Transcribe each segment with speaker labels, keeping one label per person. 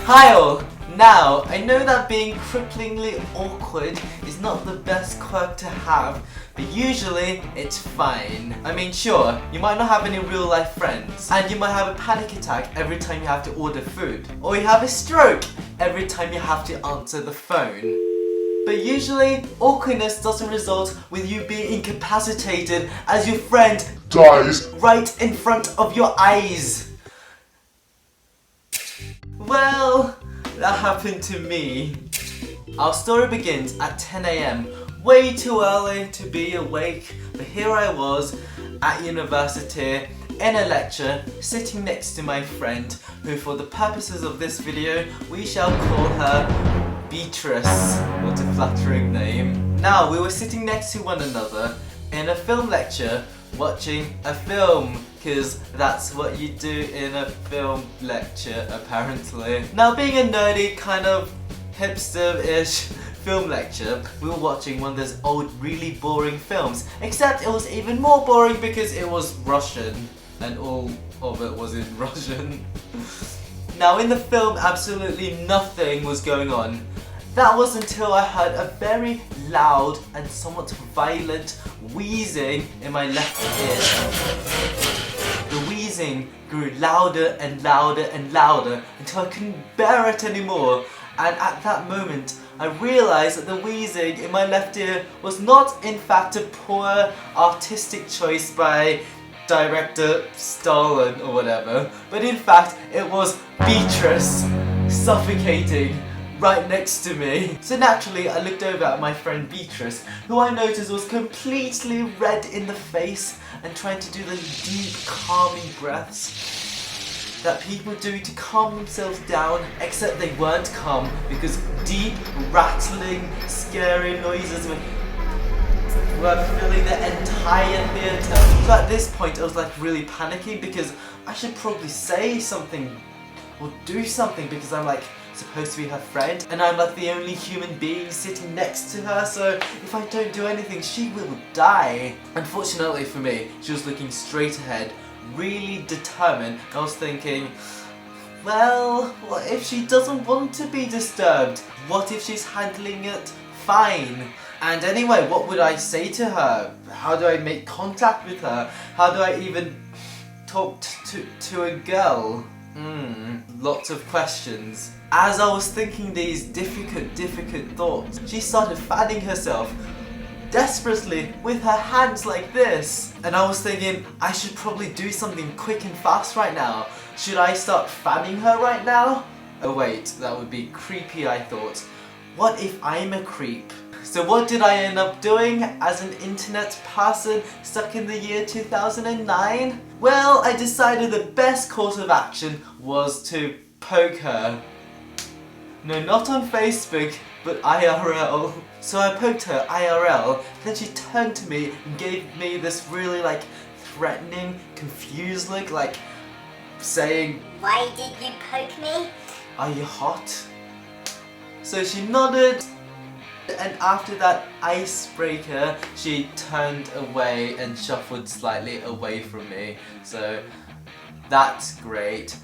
Speaker 1: Hi all! Now, I know that being cripplingly awkward is not the best quirk to have, but usually it's fine. I mean, sure, you might not have any real life friends, and you might have a panic attack every time you have to order food, or you have a stroke every time you have to answer the phone. But usually, awkwardness doesn't result with you being incapacitated as your friend dies right in front of your eyes. Well, that happened to me. Our story begins at 10 AM, way too early to be awake, but here I was at university in a lecture sitting next to my friend, who for the purposes of this video we shall call her Beatrice. What a flattering name. Now, we were sitting next to one another in a film lecture watching a film, because that's what you do in a film lecture apparently. Now, being a nerdy kind of hipster-ish film lecture, we were watching one of those old really boring films, except it was even more boring because it was Russian and all of it was in Russian. Now, in the film absolutely nothing was going on. That was until I heard a very loud and somewhat violent wheezing in my left ear. The wheezing grew louder and louder and louder until I couldn't bear it anymore, and at that moment I realised that the wheezing in my left ear was not in fact a poor artistic choice by director Stalin or whatever, but in fact it was Beatrice suffocating right next to me. So naturally I looked over at my friend Beatrice, who I noticed was completely red in the face and trying to do the deep calming breaths that people do to calm themselves down, except they weren't calm because deep rattling scary noises were filling the entire theatre. So at this point I was like really panicking because I should probably say something or do something, because I'm like supposed to be her friend and I'm like the only human being sitting next to her, so if I don't do anything she will die. Unfortunately for me, she was looking straight ahead, really determined. I was thinking, well, what if she doesn't want to be disturbed? What if she's handling it fine? And anyway, what would I say to her? How do I make contact with her? How do I even talk to a girl? Lots of questions. As I was thinking these difficult thoughts, she started fanning herself desperately with her hands like this. And I was thinking, I should probably do something quick and fast right now. Should I start fanning her right now? Oh wait, that would be creepy, I thought. What if I'm a creep? So what did I end up doing as an internet person stuck in the year 2009? Well, I decided the best course of action was to poke her. No, not on Facebook, but IRL. So I poked her IRL, then she turned to me and gave me this really like threatening, confused look, like saying,
Speaker 2: "Why did you poke me?
Speaker 1: Are you hot?" So she nodded, and after that icebreaker, she turned away and shuffled slightly away from me. So that's great.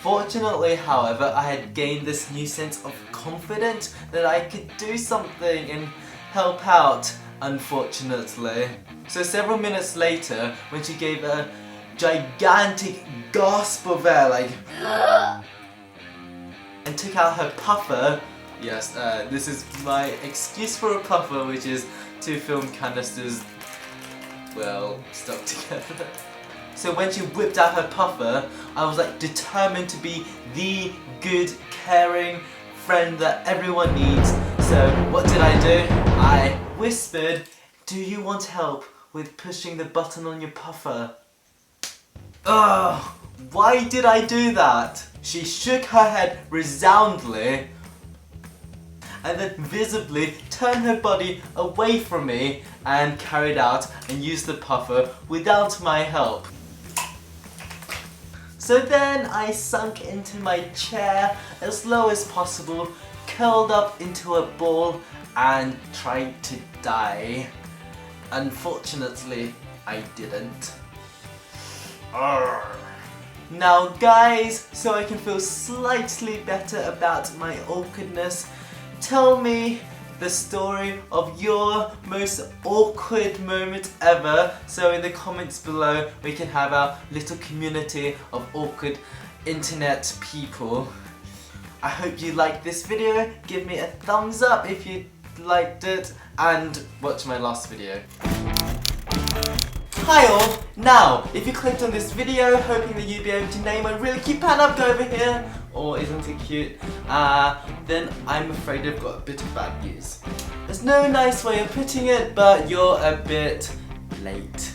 Speaker 1: Fortunately, however, I had gained this new sense of confidence that I could do something and help out, unfortunately. So several minutes later, when she gave a gigantic gasp of air, like and took out her puffer. Yes, this is my excuse for a puffer, which is two film canisters, well, stuck together. So when she whipped out her puffer, I was like determined to be the good, caring friend that everyone needs. So what did I do? I whispered, "Do you want help with pushing the button on your puffer?" Ugh, why did I do that? She shook her head resoundingly and then visibly turned her body away from me and carried out and used the puffer without my help. So then I sunk into my chair as low as possible, curled up into a ball and tried to die. Unfortunately, I didn't. Arrgh. Now guys, so I can feel slightly better about my awkwardness, tell me the story of your most awkward moment ever. So in the comments below we can have our little community of awkward internet people. I hope you liked this video. Give me a thumbs up if you liked it and watch my last video. Hi all! Now, if you clicked on this video hoping that you'd be able to name a really cute panda over here, or isn't it cute, then I'm afraid I've got a bit of bad news. There's no nice way of putting it, but you're a bit late.